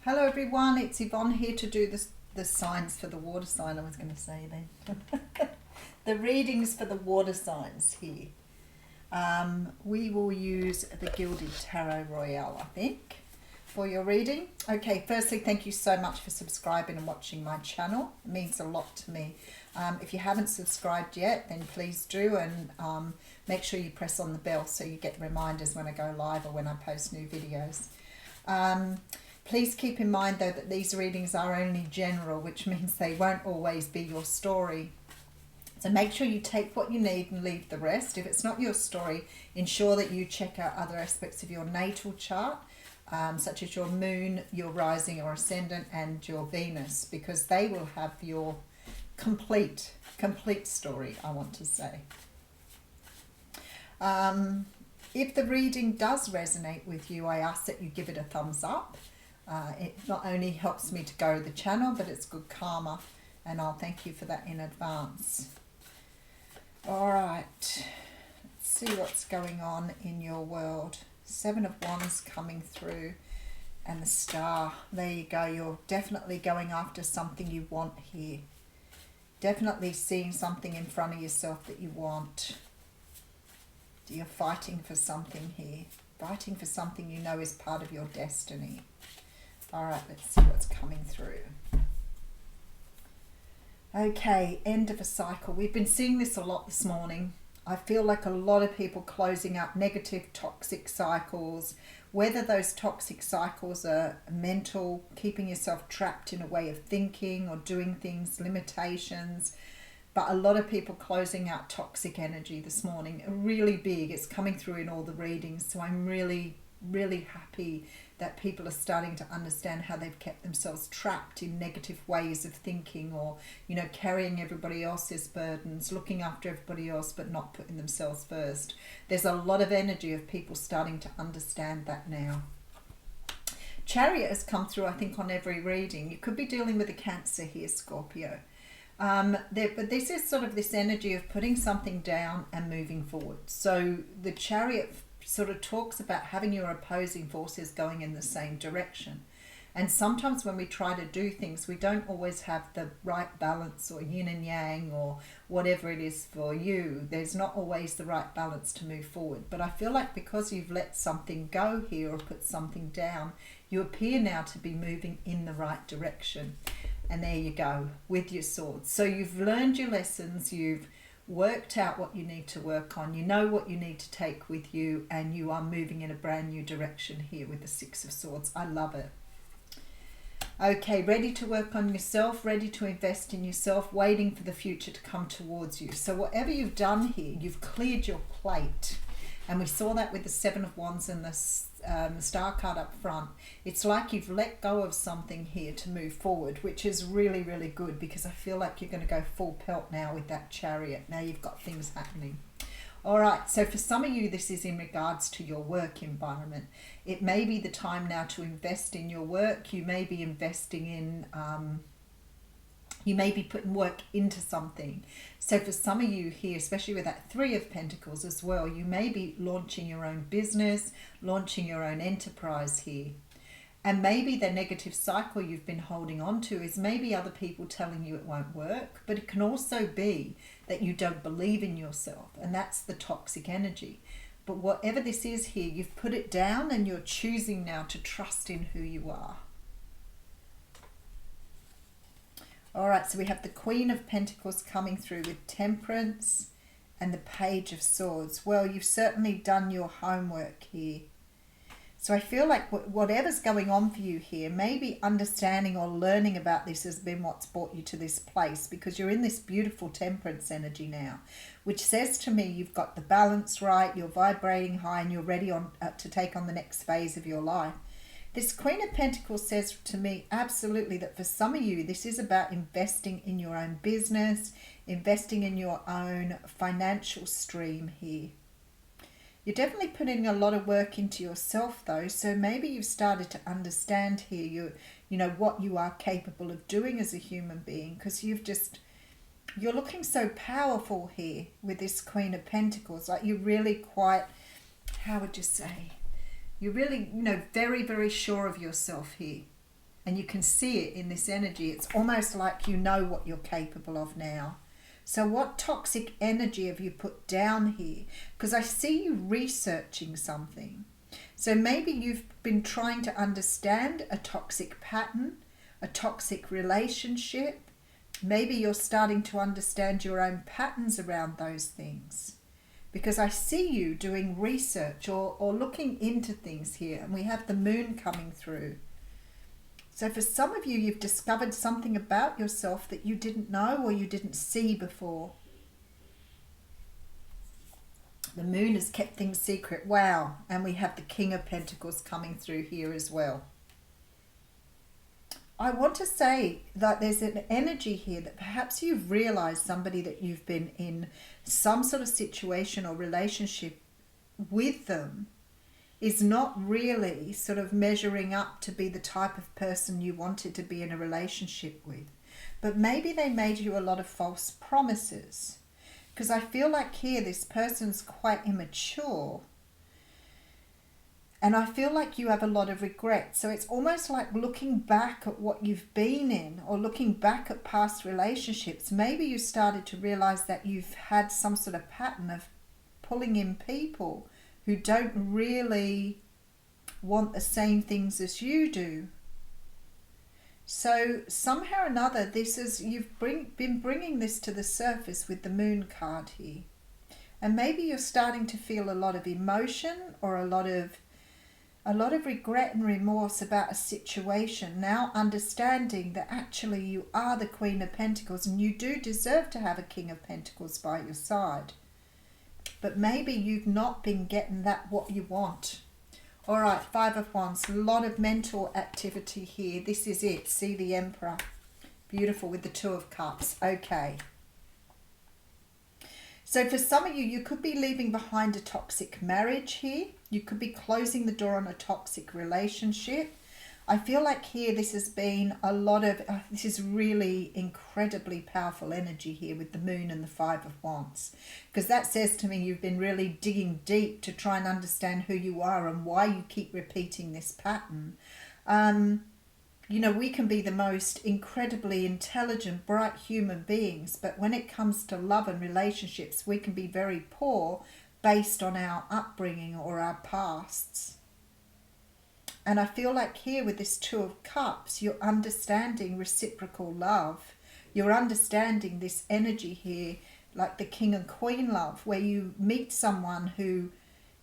Hello everyone, it's Yvonne here to do the signs for the water sign, I was going to say then. The readings for the water signs here. We will use the Gilded Tarot Royale, I think, for your reading. Okay, firstly, thank you so much for subscribing and watching my channel. It means a lot to me. If you haven't subscribed yet, then please do, and make sure you press on the bell so you get reminders when I go live or when I post new videos. Please keep in mind though that these readings are only general, which means they won't always be your story. So make sure you take what you need and leave the rest. If it's not your story, ensure that you check out other aspects of your natal chart, such as your moon, your rising or ascendant, and your Venus, because they will have your complete story, I want to say. If the reading does resonate with you, I ask that you give it a thumbs up. It not only helps me to grow the channel, but it's good karma, and I'll thank you for that in advance. Alright, let's see what's going on in your world. 7 of Wands coming through, and the Star. There you go, you're definitely going after something you want here. Definitely seeing something in front of yourself that you want. You're fighting for something here. Fighting for something you know is part of your destiny. Alright, let's see what's coming through. Okay, end of a cycle. We've been seeing this a lot this morning. I feel like a lot of people closing up negative, toxic cycles. Whether those toxic cycles are mental, keeping yourself trapped in a way of thinking or doing things, limitations. But a lot of people closing out toxic energy this morning. Really big. It's coming through in all the readings. So I'm really happy that people are starting to understand how they've kept themselves trapped in negative ways of thinking, or, you know, carrying everybody else's burdens, looking after everybody else, but not putting themselves first. There's a lot of energy of people starting to understand that now. Chariot has come through, I think, on every reading. You could be dealing with a Cancer here, Scorpio. But this is sort of this energy of putting something down and moving forward. So the Chariot sort of talks about having your opposing forces going in the same direction. And sometimes when we try to do things, we don't always have the right balance, or yin and yang, or whatever it is for you. There's not always the right balance to move forward. But I feel like because you've let something go here or put something down, you appear now to be moving in the right direction. And there you go, with your swords. So you've learned your lessons, you've worked out what you need to work on, you know what you need to take with you, and you are moving in a brand new direction here with the 6 of Swords. I love it. Okay, ready to work on yourself, ready to invest in yourself, waiting for the future to come towards you. So whatever you've done here, you've cleared your plate. And we saw that with the 7 of Wands and the Star card up front. It's like you've let go of something here to move forward, which is really good, because I feel like you're going to go full pelt now with that Chariot. Now you've got things happening. All right, so for some of you, this is in regards to your work environment. It may be the time now to invest in your work. You may be investing in... you may be putting work into something. So for some of you here, especially with that 3 of Pentacles as well, you may be launching your own business, launching your own enterprise here. And maybe the negative cycle you've been holding on to is maybe other people telling you it won't work, but it can also be that you don't believe in yourself, and that's the toxic energy. But whatever this is here, you've put it down and you're choosing now to trust in who you are. All right, so we have the Queen of Pentacles coming through with Temperance and the Page of Swords. Well, you've certainly done your homework here. So I feel like whatever's going on for you here, maybe understanding or learning about this has been what's brought you to this place, because you're in this beautiful Temperance energy now, which says to me you've got the balance right, you're vibrating high, and you're ready to take on the next phase of your life. This Queen of Pentacles says to me absolutely that for some of you, this is about investing in your own business, investing in your own financial stream here. You're definitely putting a lot of work into yourself though, so maybe you've started to understand here you know what you are capable of doing as a human being, because you're looking so powerful here with this Queen of Pentacles. Like you're really quite, how would you say? You're really, very sure of yourself here. And you can see it in this energy. It's almost like you know what you're capable of now. So what toxic energy have you put down here? Because I see you researching something. So maybe you've been trying to understand a toxic pattern, a toxic relationship. Maybe you're starting to understand your own patterns around those things. Because I see you doing research or looking into things here. And we have the moon coming through. So for some of you, you've discovered something about yourself that you didn't know or you didn't see before. The moon has kept things secret. Wow. And we have the King of Pentacles coming through here as well. I want to say that there's an energy here that perhaps you've realized somebody that you've been in some sort of situation or relationship with them is not really sort of measuring up to be the type of person you wanted to be in a relationship with. But maybe they made you a lot of false promises. Because I feel like here this person's quite immature. And I feel like you have a lot of regret. So it's almost like looking back at what you've been in or looking back at past relationships. Maybe you started to realize that you've had some sort of pattern of pulling in people who don't really want the same things as you do. So somehow or another, this is been bringing this to the surface with the moon card here. And maybe you're starting to feel a lot of emotion or a lot of regret and remorse about a situation, now understanding that actually you are the Queen of Pentacles and you do deserve to have a King of Pentacles by your side. But maybe you've not been getting that what you want. All right, Five of Wands, a lot of mental activity here. This is it. See the Emperor. Beautiful with the Two of Cups. Okay. So for some of you, you could be leaving behind a toxic marriage here. You could be closing the door on a toxic relationship. I feel like here this has been a lot of, this is really incredibly powerful energy here with the moon and the Five of Wands. Because that says to me you've been really digging deep to try and understand who you are and why you keep repeating this pattern. You know, we can be the most incredibly intelligent, bright human beings, but when it comes to love and relationships, we can be very poor based on our upbringing or our pasts. And I feel like here with this Two of Cups, you're understanding reciprocal love. You're understanding this energy here, like the King and Queen love, where you meet someone who,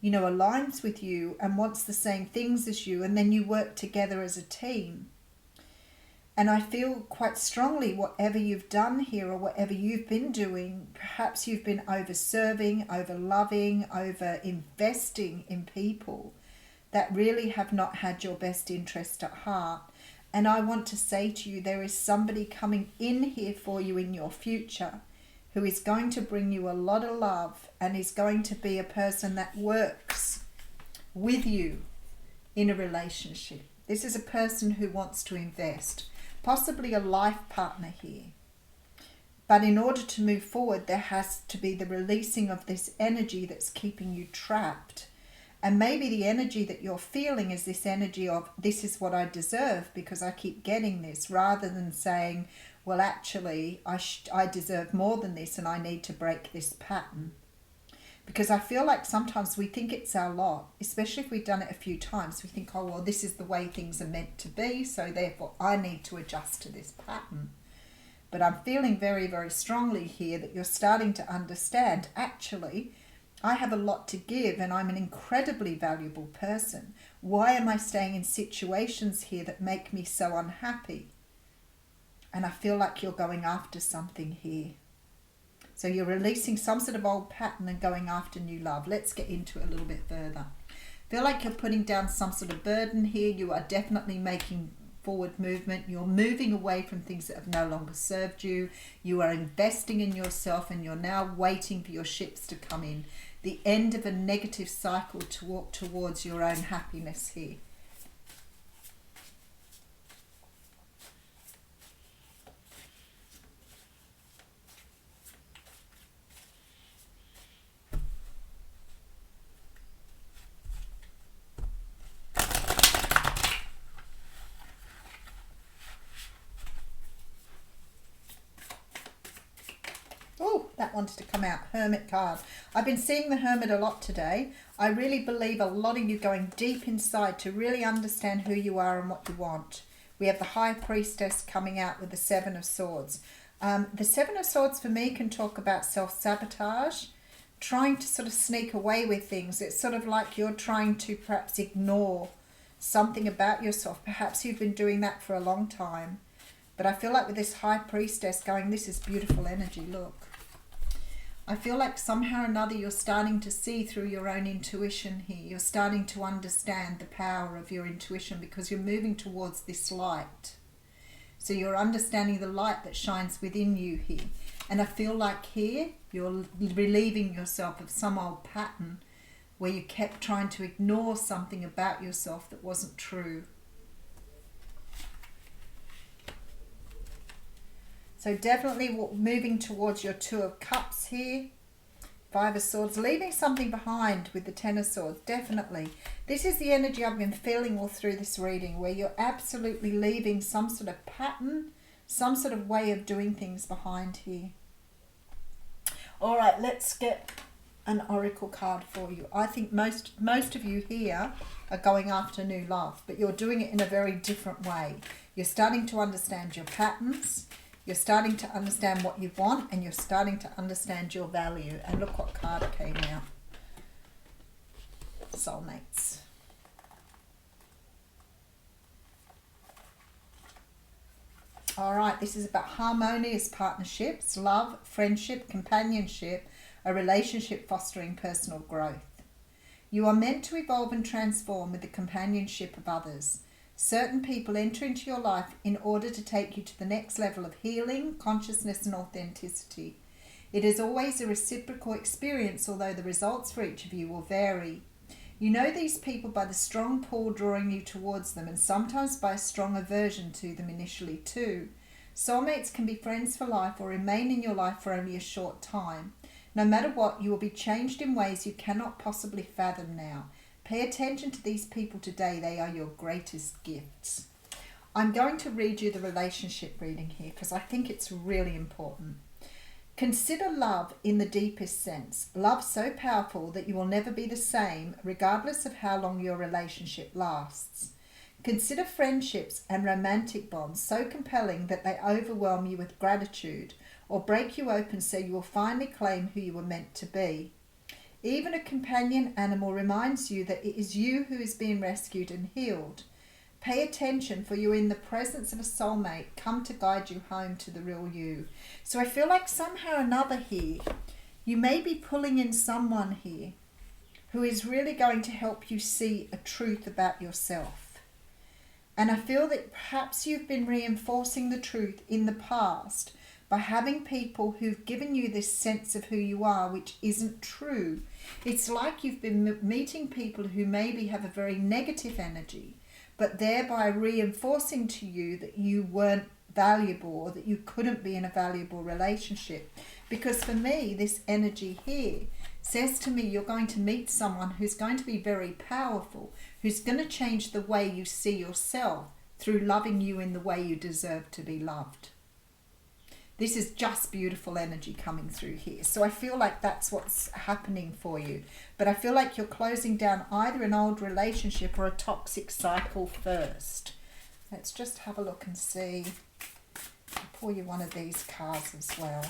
you know, aligns with you and wants the same things as you, and then you work together as a team. And I feel quite strongly whatever you've done here or whatever you've been doing, perhaps you've been over-serving, over-loving, over-investing in people that really have not had your best interest at heart. And I want to say to you, there is somebody coming in here for you in your future who is going to bring you a lot of love and is going to be a person that works with you in a relationship. This is a person who wants to invest, possibly a life partner here. But in order to move forward, there has to be the releasing of this energy that's keeping you trapped. And maybe the energy that you're feeling is this energy of, this is what I deserve because I keep getting this, rather than saying, well, actually, I deserve more than this and I need to break this pattern. Because I feel like sometimes we think it's our lot, especially if we've done it a few times. We think, oh, well, this is the way things are meant to be, so therefore I need to adjust to this pattern. But I'm feeling very, very strongly here that you're starting to understand, actually, I have a lot to give and I'm an incredibly valuable person. Why am I staying in situations here that make me so unhappy? And I feel like you're going after something here. So you're releasing some sort of old pattern and going after new love. Let's get into it a little bit further. Feel like you're putting down some sort of burden here. You are definitely making forward movement. You're moving away from things that have no longer served you. You are investing in yourself and you're now waiting for your ships to come in. The end of a negative cycle to walk towards your own happiness here. wanted to come out. Hermit card. I've been seeing the Hermit a lot today. I really believe a lot of you going deep inside to really understand who you are and what you want. We have the High Priestess coming out with the Seven of Swords. The Seven of Swords for me can talk about self-sabotage, trying to sort of sneak away with things. It's sort of like you're trying to perhaps ignore something about yourself. Perhaps you've been doing that for a long time. But I feel like with this High Priestess going, this is beautiful energy, look. I feel like somehow or another you're starting to see through your own intuition here. You're starting to understand the power of your intuition because you're moving towards this light. So you're understanding the light that shines within you here. And I feel like here you're relieving yourself of some old pattern where you kept trying to ignore something about yourself that wasn't true. So definitely moving towards your Two of Cups here. Five of Swords, leaving something behind with the Ten of Swords, definitely. This is the energy I've been feeling all through this reading, where you're absolutely leaving some sort of pattern, some sort of way of doing things behind here. All right, let's get an oracle card for you. I think most of you here are going after new love, but you're doing it in a very different way. You're starting to understand your patterns. You're starting to understand what you want, and you're starting to understand your value. And look what card came out. Soulmates. All right, this is about harmonious partnerships, love, friendship, companionship, a relationship fostering personal growth. You are meant to evolve and transform with the companionship of others. Certain people enter into your life in order to take you to the next level of healing, consciousness and authenticity. It is always a reciprocal experience, although the results for each of you will vary. You know these people by the strong pull drawing you towards them, and sometimes by a strong aversion to them initially too. Soulmates can be friends for life or remain in your life for only a short time. No matter what, you will be changed in ways you cannot possibly fathom now. Pay attention to these people today. They are your greatest gifts. I'm going to read you the relationship reading here because I think it's really important. Consider love in the deepest sense. Love so powerful that you will never be the same regardless of how long your relationship lasts. Consider friendships and romantic bonds so compelling that they overwhelm you with gratitude or break you open so you will finally claim who you were meant to be. Even a companion animal reminds you that it is you who is being rescued and healed. Pay attention, for you are in the presence of a soulmate come to guide you home to the real you. So I feel like somehow or another here, you may be pulling in someone here who is really going to help you see a truth about yourself. And I feel that perhaps you've been reinforcing the truth in the past by having people who've given you this sense of who you are, which isn't true. It's like you've been meeting people who maybe have a very negative energy, but thereby reinforcing to you that you weren't valuable or that you couldn't be in a valuable relationship. Because for me, this energy here says to me you're going to meet someone who's going to be very powerful, who's going to change the way you see yourself through loving you in the way you deserve to be loved. This is just beautiful energy coming through here. So I feel like that's what's happening for you. But I feel like you're closing down either an old relationship or a toxic cycle first. Let's just have a look and see. I'll pour you one of these cards as well.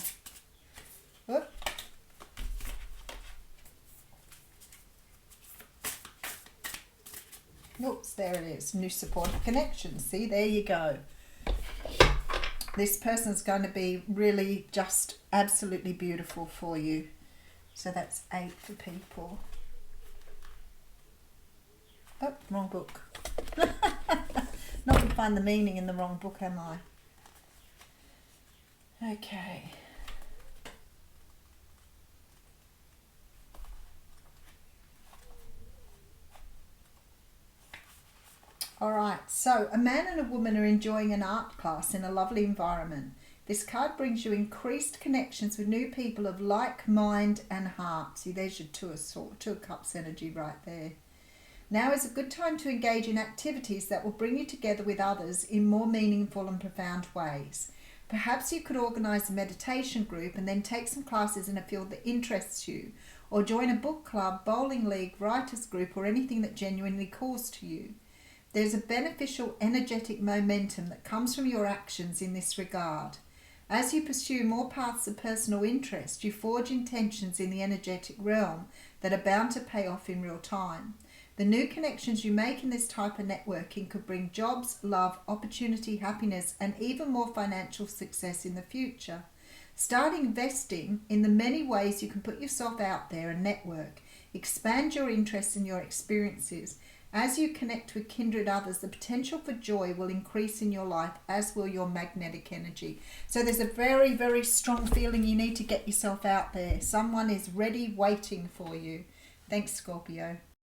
Whoop. Oops, there it is. New supportive connections. See, there you go. This person's going to be really just absolutely beautiful for you. So that's 8 for people. Oh, wrong book. Not to find the meaning in the wrong book, am I? Okay. All right, so a man and a woman are enjoying an art class in a lovely environment. This card brings you increased connections with new people of like mind and heart. See, there's your Two of Cups energy right there. Now is a good time to engage in activities that will bring you together with others in more meaningful and profound ways. Perhaps you could organise a meditation group and then take some classes in a field that interests you, or join a book club, bowling league, writers group, or anything that genuinely calls to you. There's a beneficial energetic momentum that comes from your actions in this regard. As you pursue more paths of personal interest, you forge intentions in the energetic realm that are bound to pay off in real time. The new connections you make in this type of networking could bring jobs, love, opportunity, happiness, and even more financial success in the future. Start investing in the many ways you can put yourself out there and network. Expand your interests and your experiences. As you connect with kindred others, the potential for joy will increase in your life, as will your magnetic energy. So there's a very, very strong feeling you need to get yourself out there. Someone is ready, waiting for you. Thanks, Scorpio.